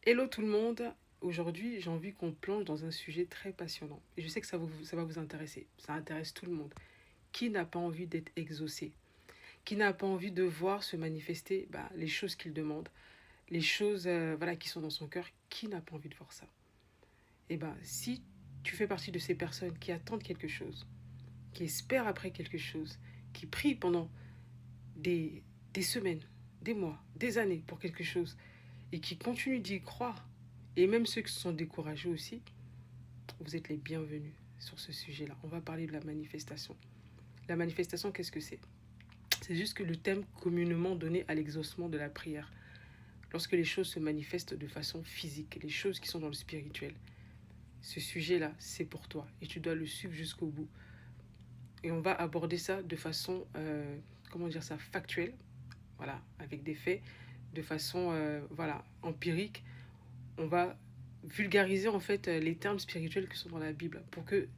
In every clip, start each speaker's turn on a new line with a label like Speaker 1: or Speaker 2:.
Speaker 1: Hello tout le monde, aujourd'hui j'ai envie qu'on plonge dans un sujet très passionnant. Et je sais que ça va vous intéresser, ça intéresse tout le monde. Qui n'a pas envie d'être exaucé? Qui n'a pas envie de voir se manifester les choses qu'il demande, les choses voilà, qui sont dans son cœur? Qui n'a pas envie de voir ça? Et si tu fais partie de ces personnes qui attendent quelque chose, qui espèrent après quelque chose, qui prient pendant des, des semaines, des mois, des années pour quelque chose, et qui continuent d'y croire, et même ceux qui se sont découragés aussi, vous êtes les bienvenus sur ce sujet-là. On va parler de la manifestation. La manifestation, qu'est-ce que c'est? C'est juste que le thème communément donné à l'exaucement de la prière. Lorsque les choses se manifestent de façon physique, les choses qui sont dans le spirituel. Ce sujet-là, c'est pour toi et tu dois le suivre jusqu'au bout. Et on va aborder ça de façon, comment dire ça, factuelle, voilà, avec des faits, de façon, voilà, empirique. On va vulgariser en fait les termes spirituels qui sont dans la Bible pour que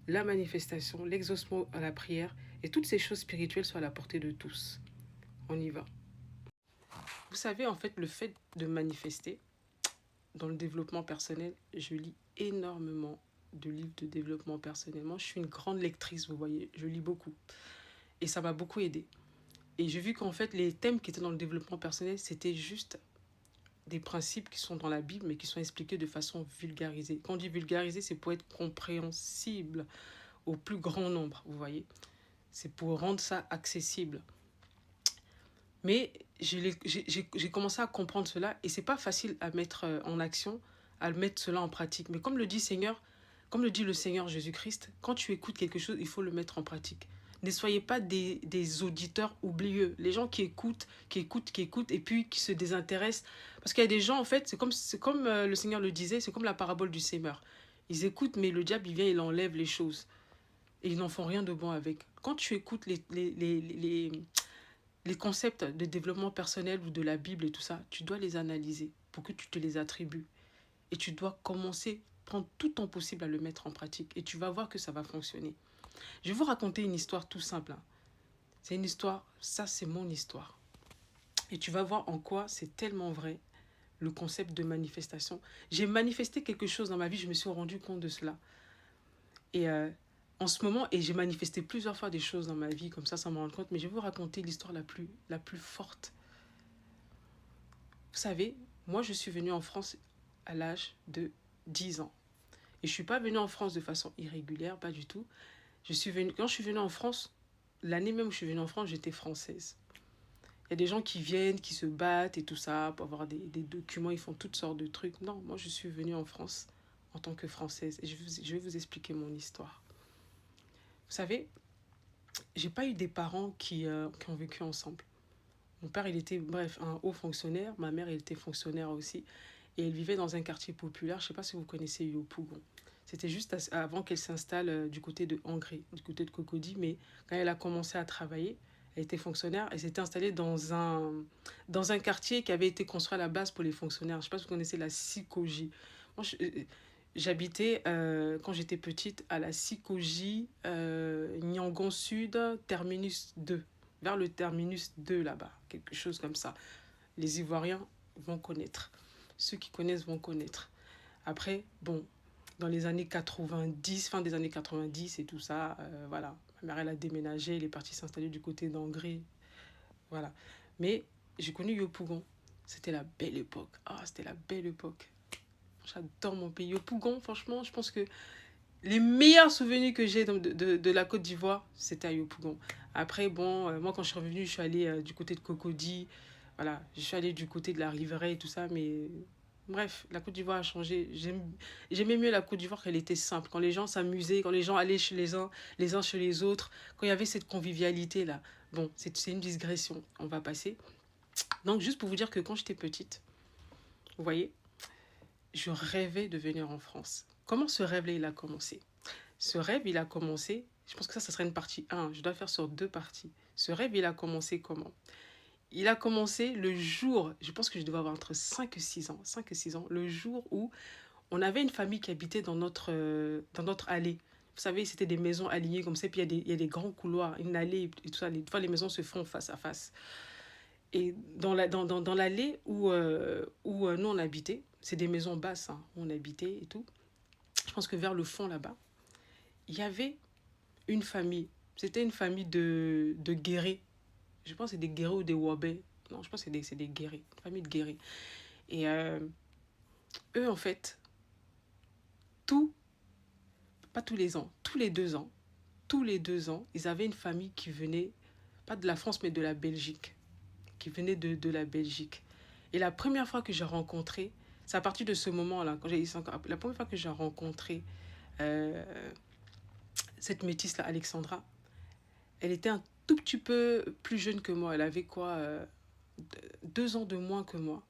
Speaker 1: la manifestation, l'exaucement à la prière et toutes ces choses spirituelles soient à la portée de tous. On y va. Vous savez, en fait, le fait de manifester dans le développement personnel, je lis énormément de livres de développement personnel. Moi, je suis une grande lectrice, vous voyez, je lis beaucoup. Et ça m'a beaucoup aidé. Et j'ai vu qu'en fait, les thèmes qui étaient dans le développement personnel, c'était juste des principes qui sont dans la Bible, mais qui sont expliqués de façon vulgarisée. Quand on dit vulgarisé, c'est pour être compréhensible au plus grand nombre, vous voyez. C'est pour rendre ça accessible. Mais j'ai commencé à comprendre cela et c'est pas facile à mettre en action, à mettre cela en pratique. Mais comme le dit Seigneur, comme le dit le Seigneur Jésus-Christ, quand tu écoutes quelque chose, il faut le mettre en pratique. Ne soyez pas des auditeurs oublieux. Les gens qui écoutent, et puis qui se désintéressent. Parce qu'il y a des gens, en fait, c'est comme le Seigneur le disait, c'est comme la parabole du sémeur. Ils écoutent, mais le diable, il vient, il enlève les choses. Et ils n'en font rien de bon avec. Quand tu écoutes les concepts de développement personnel ou de la Bible et tout ça, tu dois les analyser pour que tu te les attribues. Et tu dois commencer, prendre tout ton possible à le mettre en pratique. Et tu vas voir que ça va fonctionner. Je vais vous raconter une histoire tout simple, hein. C'est une histoire, ça c'est mon histoire. Et tu vas voir en quoi c'est tellement vrai, le concept de manifestation. J'ai manifesté quelque chose dans ma vie, je me suis rendu compte de cela. Et en ce moment, et j'ai manifesté plusieurs fois des choses dans ma vie, comme ça me rend compte, mais je vais vous raconter l'histoire la plus forte. Vous savez, moi je suis venue en France à l'âge de 10 ans. Et je ne suis pas venue en France de façon irrégulière, pas du tout. Quand je suis venue en France, l'année même où je suis venue en France, j'étais française. Il y a des gens qui viennent, qui se battent et tout ça, pour avoir des documents, ils font toutes sortes de trucs. Non, moi je suis venue en France en tant que française. Et je vais vous expliquer mon histoire. Vous savez, j'ai pas eu des parents qui ont vécu ensemble. Mon père, il était, bref, un haut fonctionnaire. Ma mère, elle était fonctionnaire aussi. Et elle vivait dans un quartier populaire. Je ne sais pas si vous connaissez Yopougon. C'était juste avant qu'elle s'installe du côté de Angré, du côté de Cocody. Mais quand elle a commencé à travailler, elle était fonctionnaire. Elle s'était installée dans un quartier qui avait été construit à la base pour les fonctionnaires. Je ne sais pas si vous connaissez la Sikoji. Moi, j'habitais, quand j'étais petite, à la Sikoji, Nyangon Sud, Terminus 2, vers le Terminus 2 là-bas, quelque chose comme ça. Les Ivoiriens vont connaître. Ceux qui connaissent vont connaître. Après, bon, dans les années 90, fin des années 90 et tout ça, voilà. Ma mère, elle a déménagé, elle est partie s'installer du côté d'Angré, voilà. Mais j'ai connu Yopougon. C'était la belle époque. Ah, c'était la belle époque. J'adore mon pays. Yopougon, franchement, je pense que les meilleurs souvenirs que j'ai de la Côte d'Ivoire, c'était à Yopougon. Après, bon, moi, quand je suis revenue, je suis allée du côté de Cocody. Voilà, je suis allée du côté de la Riveraie et tout ça, mais bref, la Côte d'Ivoire a changé. J'aimais mieux la Côte d'Ivoire qu'elle était simple. Quand les gens s'amusaient, quand les gens allaient chez les uns chez les autres, quand il y avait cette convivialité-là. Bon, c'est une digression, on va passer. Donc, juste pour vous dire que quand j'étais petite, vous voyez, je rêvais de venir en France. Comment ce rêve-là, il a commencé? Ce rêve, il a commencé, je pense que ça serait une partie un. Je dois faire sur deux parties. Ce rêve, il a commencé comment? Il a commencé le jour, je pense que je devais avoir entre 5 et 6 ans, 5 et 6 ans, le jour où on avait une famille qui habitait dans notre allée. Vous savez, c'était des maisons alignées comme ça, puis il y a des grands couloirs, une allée et tout ça. Des fois, les maisons se font face à face. Et dans l'allée où nous on habitait, c'est des maisons basses, hein, où on habitait et tout. Je pense que vers le fond là-bas, il y avait une famille. C'était une famille de guérés. Je pense que c'est des guérés ou des wabais. Non, je pense que c'est des guérés. Une famille de guérés. Et eux, en fait, tout, pas tous les ans, tous les 2 ans, ils avaient une famille qui venait, pas de la France, mais de la Belgique. Qui venait de la Belgique. Et la première fois que j'ai rencontré, c'est à partir de ce moment-là, quand j'ai la première fois que j'ai rencontré euh, cette métisse-là, Alexandra, elle était un tout petit peu plus jeune que moi. Elle avait quoi 2 ans de moins que moi,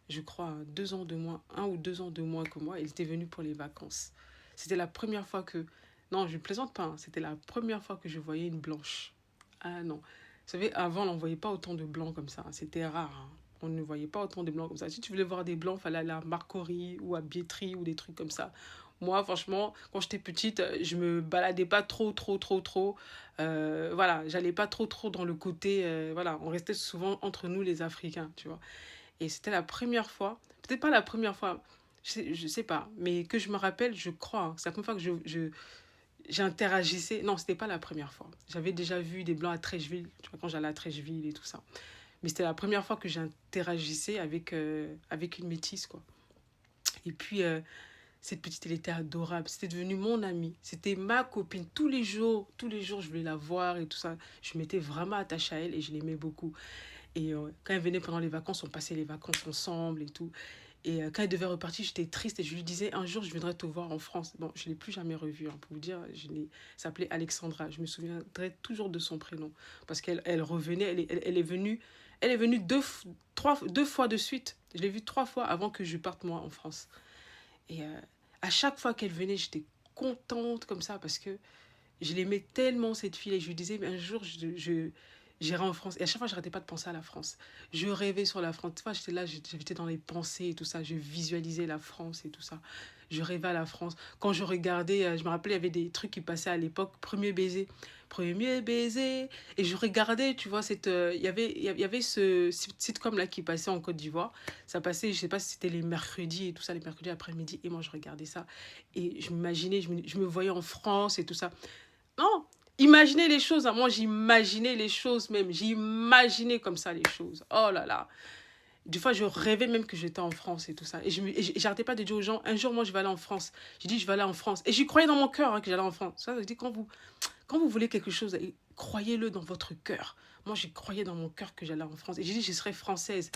Speaker 1: je crois. 2 ans de moins, 1 ou 2 ans de moins que moi. Elle était venue pour les vacances. C'était la première fois que... Non, je ne plaisante pas. Hein. C'était la première fois que je voyais une blanche. Ah non. Vous savez, avant, on ne voyait pas autant de blancs comme ça. C'était rare. Hein. On ne voyait pas autant de blancs comme ça. Si tu voulais voir des blancs, il fallait aller à Marcory ou à Biétry ou des trucs comme ça. Moi, franchement, quand j'étais petite, je me baladais pas trop. Voilà, j'allais pas trop dans le côté... voilà, on restait souvent entre nous, les Africains, tu vois. Et c'était la première fois, peut-être pas la première fois, je sais pas, mais que je me rappelle, je crois, hein, c'est la première fois que j'interagissais. Non, c'était pas la première fois. J'avais déjà vu des blancs à Trècheville, tu vois, quand j'allais à Trècheville et tout ça. Mais c'était la première fois que j'interagissais avec une métisse, quoi. Et puis, cette petite, elle était adorable. C'était devenu mon amie. C'était ma copine. Tous les jours, je voulais la voir et tout ça. Je m'étais vraiment attachée à elle et je l'aimais beaucoup. Et quand elle venait pendant les vacances, on passait les vacances ensemble et tout. Et quand elle devait repartir, j'étais triste et je lui disais un jour, je viendrai te voir en France. Bon, je ne l'ai plus jamais revue, hein, pour vous dire. Elle s'appelait Alexandra. Je me souviendrai toujours de son prénom. Parce qu'elle revenait, elle est venue deux fois de suite. Je l'ai vue 3 fois avant que je parte, moi, en France. Et à chaque fois qu'elle venait, j'étais contente comme ça parce que je l'aimais tellement, cette fille. Et je lui disais, mais un jour, j'irai en France. Et à chaque fois, j'arrêtais pas de penser à la France. Je rêvais sur la France. Tu vois, j'étais là, j'étais dans les pensées et tout ça. Je visualisais la France et tout ça. Je rêvais à la France. Quand je regardais, je me rappelais, il y avait des trucs qui passaient à l'époque. Premier baiser. Premier baiser. Et je regardais, tu vois, il y avait ce sitcom-là qui passait en Côte d'Ivoire. Ça passait, je sais pas si c'était les mercredis et tout ça, les mercredis après-midi. Et moi, je regardais ça. Et je m'imaginais, je me voyais en France et tout ça. Non, imaginez les choses. Hein. Moi, j'imaginais les choses même. J'imaginais comme ça les choses. Oh là là. Des fois, je rêvais même que j'étais en France et tout ça. Et j'arrêtais pas de dire aux gens, un jour, moi, je vais aller en France. J'ai dit, je vais aller en France. Et j'y croyais dans mon cœur, hein, que j'allais en France. Ça veut dire, quand vous voulez quelque chose, croyez-le dans votre cœur. Moi, j'y croyais dans mon cœur que j'allais en France. Et j'ai dit, je serais française.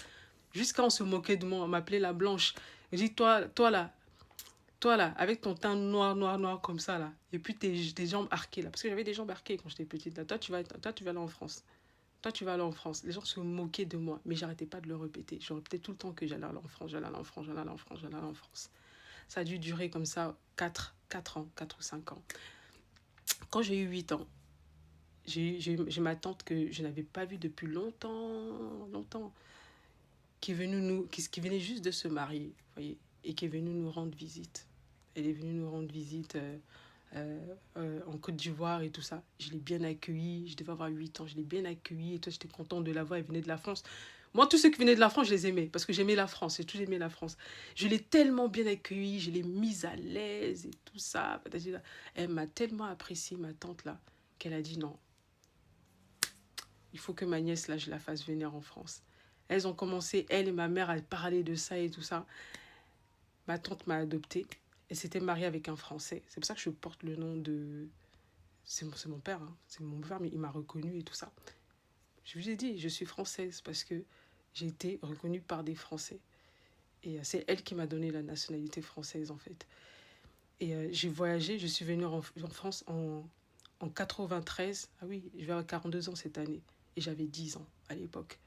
Speaker 1: Jusqu'à on se moquait de moi, on m'appelait la blanche. J'ai dit, toi là, avec ton teint noir comme ça, là, et puis tes jambes arquées, là, parce que j'avais des jambes arquées quand j'étais petite, là, toi, tu vas aller en France. Toi, tu vas aller en France. Les gens se moquaient de moi, mais j'arrêtais pas de le répéter. Je répétais tout le temps que j'allais aller en France, j'allais aller en France, j'allais aller en France, j'allais aller en France. Ça a dû durer comme ça 4 ans, 4 ou 5 ans. Quand j'ai eu 8 ans, j'ai ma tante que je n'avais pas vue depuis longtemps, qui venait juste de se marier, vous voyez, et qui est venue nous rendre visite. Elle est venue nous rendre visite en Côte d'Ivoire et tout ça. Je l'ai bien accueillie, je devais avoir 8 ans, je l'ai bien accueillie et toi, j'étais contente de la voir, elle venait de la France. Moi, tous ceux qui venaient de la France, je les aimais parce que j'aimais la France, j'ai toujours aimé la France. Je l'ai tellement bien accueillie, je l'ai mise à l'aise et tout ça. Elle m'a tellement apprécié, ma tante là, qu'elle a dit non, il faut que ma nièce là, je la fasse venir en France. Elles ont commencé, elle et ma mère, à parler de ça et tout ça. Ma tante m'a adoptée. Elle s'était mariée avec un Français. C'est pour ça que je porte le nom de... C'est mon père, hein. C'est mon père, mais il m'a reconnue et tout ça. Je vous ai dit, je suis française parce que j'ai été reconnue par des Français. Et c'est elle qui m'a donné la nationalité française, en fait. Et j'ai voyagé, je suis venue en France en 93. Ah oui, je vais avoir 42 ans cette année. Et j'avais 10 ans à l'époque.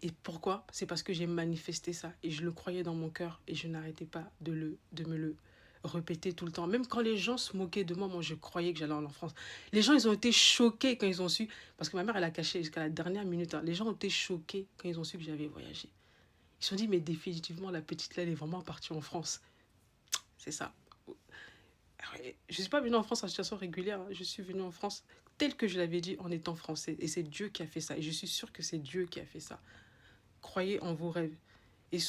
Speaker 1: Et pourquoi? C'est parce que j'ai manifesté ça et je le croyais dans mon cœur et je n'arrêtais pas de me le répéter tout le temps. Même quand les gens se moquaient de moi, moi je croyais que j'allais en France. Les gens, ils ont été choqués quand ils ont su, parce que ma mère, elle a caché jusqu'à la dernière minute. Hein. Les gens ont été choqués quand ils ont su que j'avais voyagé. Ils se sont dit, mais définitivement, la petite là, elle est vraiment partie en France. C'est ça. Je ne suis pas venue en France en situation régulière. Hein. Je suis venue en France tel que je l'avais dit en étant français. Et c'est Dieu qui a fait ça. Et je suis sûre que c'est Dieu qui a fait ça. Croyez en vos rêves.